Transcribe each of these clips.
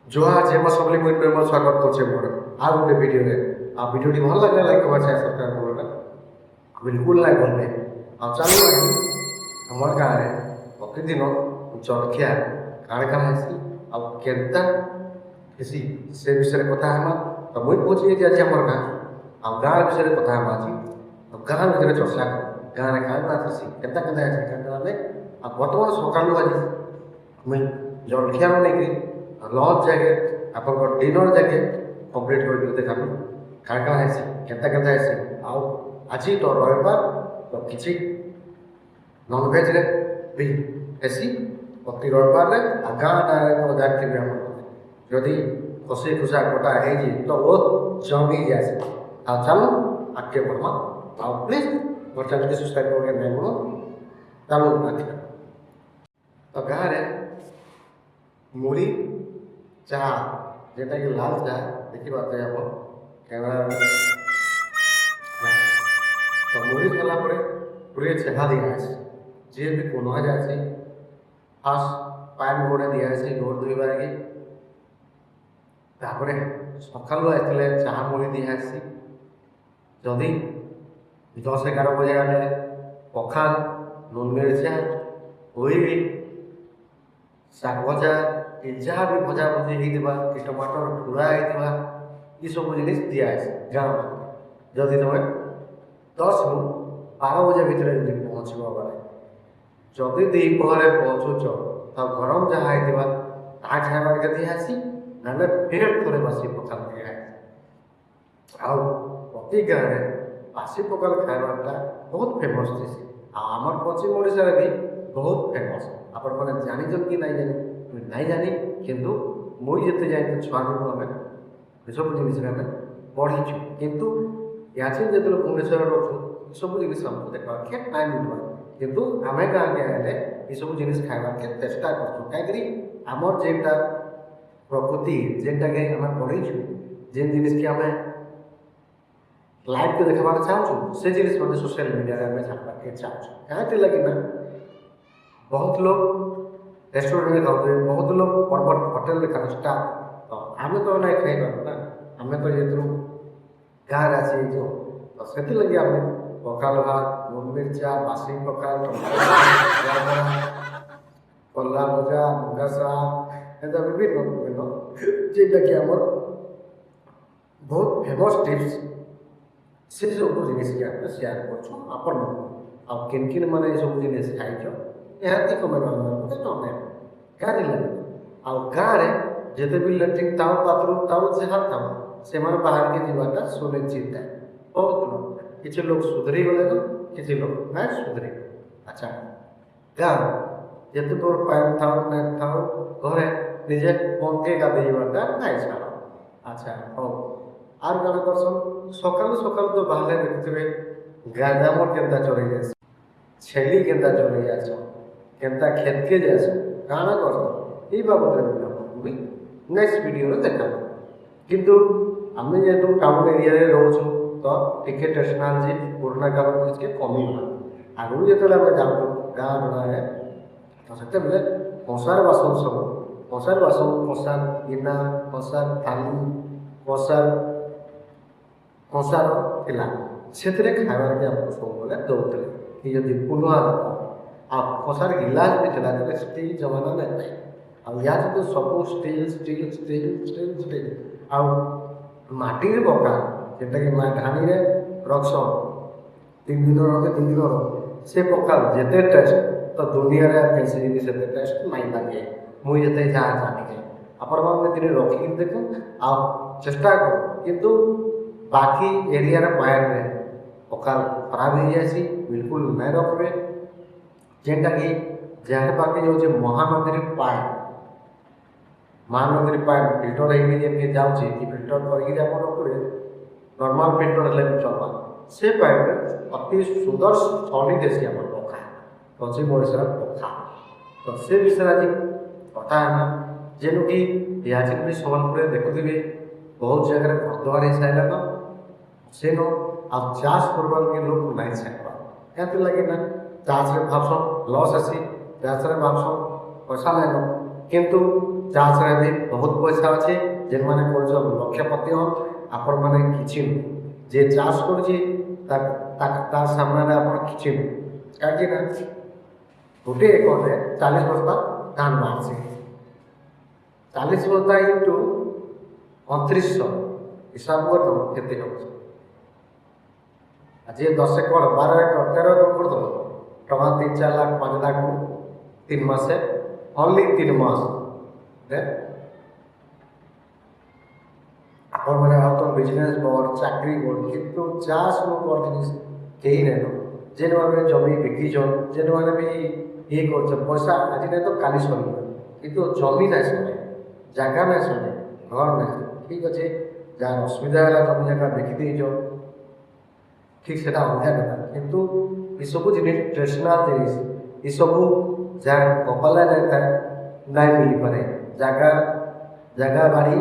जोहार जय मां सबली मुझ में स्वागत करछे मोर आ गोटे वीडियो रे आ वीडियोटी भल लागले लाइक करबा शेयर सब्सक्राइब करबा बिल्कुल लाइक बोलबे आ चालू आज हमर गाँव रे प्रतिदिन जलखिया काण काण हेसी आ केनता हेसी से विषय कथा हेमा तो मुई पहुंची जे आज हमर गाँव आ गाँव विषय कथा हेमा आज तो गाँव विषय चर्चा गाँव रे काण काण हेसी केनता केनता हेसी केनता रे आ वर्तमान सकाळु आज मुई जलखिया बनेकी लंच जाके आप डिनर जाके कंप्लीट कर देखाबी काण काण हेसी केनता केनता हेसी आउ आज तो रविवार तो किसी नॉनभेज रे भी हेसी प्रति रविवार रे आ गाँव तो जानते हम जदि खसी खुसा कटा है तो वो जमी जाए आ चलो आगे बढ़मा आ प्लीज मोर चैनल के सब्सक्राइब करके नहीं बोलो चलो तो गाँव रे मुड़ी चाह जेटा कि लाल चाह देखी पाते आप कैमरा तो मुड़ी खाला पूरे चाह दिया जी भी कोना जाए फास्ट पान गोड़े दिया गोड़ धोबार के तापर सकालू आते चाह मुड़ी दिया जदि 10-11 बजे गले पखाल नून मिर्चा हुई शाग भजा जहाँ भी भजा भुजी होता कि टमाटर ठूरा होता ये सब जिन दिया गाँव जदि तुम 10-12 बजे भितर पहुँचब पारे जदि द्विपहर पहुँचुच तो गरम जहाँ होता ता खाइबार के दिहासी ना फेर थोड़े बासी पखाल दिया आउ प्रति गाँव में बासी पखाल खाइबाटा बहुत फेमस थी आमर पश्चिम ओडिशा भी बहुत फेमस आपण मैंने जानी कि नहीं जानी नहीं जानी किंतु मुई जिते जाए छुआ आम सब जिन पढ़ीचु किंतु याचे जो भुवनेश्वर रोचु सब जिन हमको देखा टाइम मिलवा किंतु आम गाँव के आए ये सब जिन खाइबार के चेष्टा कहीं आमर जेटा प्रकृति जेनटा के आम पढ़ीचु जेन जिन की आम लाइव के देखार चाहूँ से जिन मतलब सोशल मीडिया में छापा के चाहूँ क्या लगे ना बहुत लोग रेस्टोरेंट में खाते बहुत लोग बड़ होटेल में खाते स्टाफ तो आम तो ना खाई पार ना आम तो ये गाँव आसी तो से लगे आम पखाल भात नून मिर्चा बासी पखाल कला भजा मुगा साग एंता विभिन्न विभिन्न जेटा कि आम बहुत फेमस टिप्स से सब जिन सेयार कर किन किन मैंने ये सब जिन खाइछ यहाँ कमेंट मत जन क्या लगे आ गाँव में जिते भी लेट्रिन ताऊ बाथरूम ताऊ जहाँ ताऊ से बाहर के जीवाटा सुनिश्चित है बहुत लोग किसी लोग सुधरी गले तो किसी लोग ना सुधरी अच्छा गाँव जिते तोर पान थाऊ नहीं थाऊ घरे निजे पंखे गाधे जीवाटा नहीं छाड़ अच्छा हाँ आर कौन कर सकालू सकालू तो बाहर देखते गाँदामर केन्ता चढ़ी जाए छेली केन्ता चढ़ी जाए केन्ता खेत के जाए काना कर ये बाबद नेक्स्ट वीडियो में देखा किंतु आम जेहतु टाउन एरिया रोचु तो टिके टेक्नोलॉजी पुराना काल के कमी गला आगु जो आम जाऊँ गाँव गणाए तो से कसार बासन सब कसार बासन कसार गिना कसार थाली कसार कसार से खाइबार के आमको सब दौते कि जब पुनः आ कसार गिलास भी था स्टील जमाना नहीं आ तो सब steel steel steel steel steel आटी पका जेटा कि ढाणी रखसन 3 दिन रखे 3 दिन से पका जिते टेस्ट तो दुनिया कैसे जिन टेस्ट नहीं लगे मुझे जिते जहाँ जानी आपण मैंने रखिक देख आ चेष्टा कर किंतु बाकी एरिया पायर में पकाल खराब हो जाए बिल्कुल नहीं रखबे जेनटा कि जहाँ पाखे जो महानदी पाए महानदी पाए फिल्टर होगी जाऊँगी कि फिल्टर करके नॉर्मल फिल्टर है चलवा से पाइप अति सुंदर सॉलिड है आम पखा पश्चिम ओडिशा पखा तो से विषय आज कथा है जेनु कि यहाँ भी सम्बलपुर देखुवे बहुत जगह घरद्वार हो सारा से आ चाष करवार के लोग नहीं छापा क्या लगे ना चाष भावसन लस आसी चाष भावसन पैसा लेन किंतु ଚାଷରେ ବି ବହୁତ ପଇସା ଅଛି, ଯେମାନେ କରୁଛନ୍ ଲକ୍ଷପତି ହନ୍, ଆପଣମାନେ କିଛି ନୁହେଁ। ଯେ ଚାଷ କରୁଛି ତା ସାମ୍ନାରେ ଆପଣ କିଛି ନୁହେଁ। କାହିଁକି ନା ଗୋଟିଏ ଏକରରେ 40 ବସ୍ତା ଧାନ ବାହାରିଛି। 40 ବସ୍ତା ଇଣ୍ଟୁ 2900 ହିସାବ କରିଦେବ କେତେ ହେଉଛି। ଆଜି 10 ଏକର 12 ଏକର 13 ଏକର କରିଦେବ, ଟଙ୍କା 3-4 ଲାख 5 लाख 3 मासे, ओनली 3 मास ଆପଣ ମାନେ ଆଉ ତ ବିଜନେସ୍ ବଡ଼ ଚାକିରି ବଡ଼, କିନ୍ତୁ ଚାଷ ବଡ଼ ଜିନିଷ କେହି ନାଇଁନ। ଯେମାନେ ଜମି ବିକିଛନ୍, ଯେମାନେ ବି ଇଏ କରୁଛନ୍, ପଇସା ଆଜି ନାଇଁ ତ କାଲି ସରିବ, କିନ୍ତୁ ଜମି ନାଇଁ ସରେ, ଜାଗା ନାଇଁ ସରେ, ଘର ନାଇଁ ସରେ। ଠିକ୍ ଅଛି, ଯାହାର ଅସୁବିଧା ହେଲା ଜମି ଜାଗା ବିକି ଦେଇଛ, ଠିକ୍ ସେଟା ଅଲଗା କଥା। କିନ୍ତୁ ଏସବୁ ଜିନିଷ ଟ୍ରେଡିସନାଲ ଜିନିଷ, ଏସବୁ ଯାହାର କପାଲେ ନାଇଁଥାଏ ନାଇଁ ମିଳିପାରେ। ଜାଗା ଜାଗା ବାଡ଼ି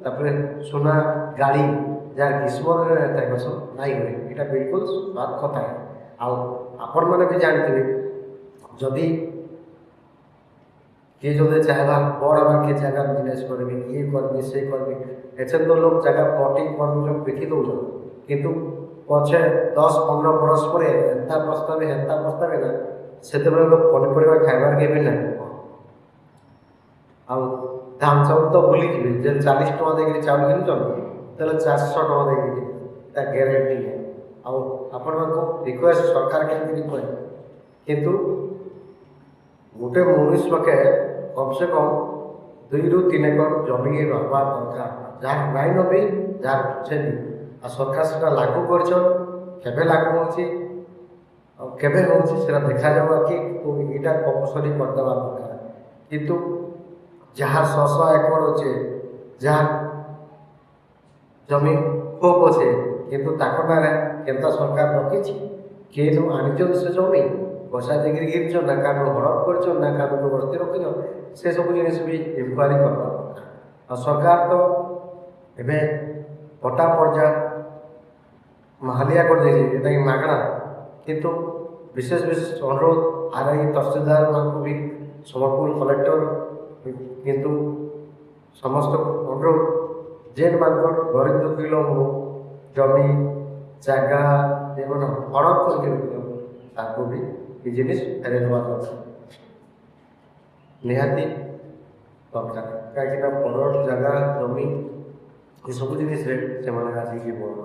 ତାପରେ ସୁନା ଗାଡ଼ି ଯାହାର ଗ୍ରୀଷ୍ମରେ ନାଇଁଥାଏ ଗଛ ନାଇଁ ହୁଏ, ଏଇଟା ବିଲକୁଲ ସ୍ୱାଦ କଥା। ଆଉ ଆପଣମାନେ ବି ଜାଣିଥିବେ, ଯଦି କିଏ ଯଦି ଚାହିଁବା ବଡ଼ ଆକାରରେ ଜାଗା ବିଜନେସ୍ କରିବି, ଇଏ କରିବି, ସେ କରିବି, ଏଥିରେ ତ ଲୋକ ଜାଗା ପ୍ଲଟିଂ କରିଦେଉଛନ୍, ବିକି ଦେଉଛନ୍, କିନ୍ତୁ ପଛେ 10-15 ବରଷ ପରେ ଏନ୍ତା ପ୍ରସ୍ତାବେ ନା, ସେତେବେଳେ ଲୋକ ପନିପରିବା ଖାଇବାର୍ କେ ବି ନାହିଁ। ଆଉ ଧାନ ଚାଉଳ ତ ଭୁଲିଯିବେ, ଯେ 40 ଟଙ୍କା ଦେଇକିରି ଚାଉଳ କିଣୁଛନ୍, ତାହେଲେ 400 ଟଙ୍କା ଦେଇକିରି ତା ଗ୍ୟାରେଣ୍ଟି। ଆଉ ଆପଣମାନଙ୍କୁ ରିକ୍ୱେଷ୍ଟ ସରକାର କେମିତି କହେ, କିନ୍ତୁ ଗୋଟେ ମଣିଷ ପାଖେ କମ୍ ସେ କମ୍ 2-3 ଏକର ଜମି ରହିବା ଦରକାର, ଯାହାର ନାଇଁ ନବି, ଯାହାର ଅଛି ବି। ଆଉ ସରକାର ସେଟା ଲାଗୁ କରିଛନ୍, କେବେ ଲାଗୁ ହେଉଛି ଆଉ କେବେ ହେଉଛି ସେଟା ଦେଖାଯାଉ, କି ଏଇଟା କମ୍ପଲସରି କରିଦେବା ଦରକାର। କିନ୍ତୁ ଯାହାର 100 ଏକର ଅଛେ, ଯାହାର ଜମି ଖୁବ୍ ଅଛେ, କିନ୍ତୁ ତାଙ୍କ ନାଁରେ କେନ୍ତା ସରକାର ରଖିଛି, କେନୁ ଆଣିଛନ୍ ସେ ଜମି, ପଇସା ଦେଇକିରି ଘିନିଛନ୍, ନା କାହାଠୁ ହଡ଼ପ କରିଛନ୍, ନା କାହାଠୁ ଜବରଦସ୍ତି ରଖିଛନ୍, ସେସବୁ ଜିନିଷ ବି ଇନକ୍ୱାରି କରିବା ଦରକାର। ଆଉ ସରକାର ତ ଏବେ ପଟା ପର୍ଜା ମାହାଲିଆ କରିଦେଇଛି, ଯେଉଁଟାକି ମାଗଣା, କିନ୍ତୁ ବିଶେଷ ଅନୁରୋଧ RI ତହସିଲଦାରମାନଙ୍କୁ ବି, ସମ୍ବଲପୁର କଲେକ୍ଟର, କିନ୍ତୁ ସମସ୍ତଙ୍କୁ ଅନୁରୋଧ, ଯେନ୍ମାନଙ୍କର ଗରିବ ଦୁଃଖୀ ଲୋକ ଜମି ଜାଗା ଯେମାନେ ହଡ଼ପ କରିକି ତାଙ୍କୁ ବି ଏ ଜିନିଷ ଫେରାଇ ଦେବା ଦରକାର, ନିହାତି ଦରକାର। କାହିଁକିନା ପର ଜାଗା ଜମି ଏସବୁ ଜିନିଷରେ ସେମାନେ ଆସିକି ବଡ଼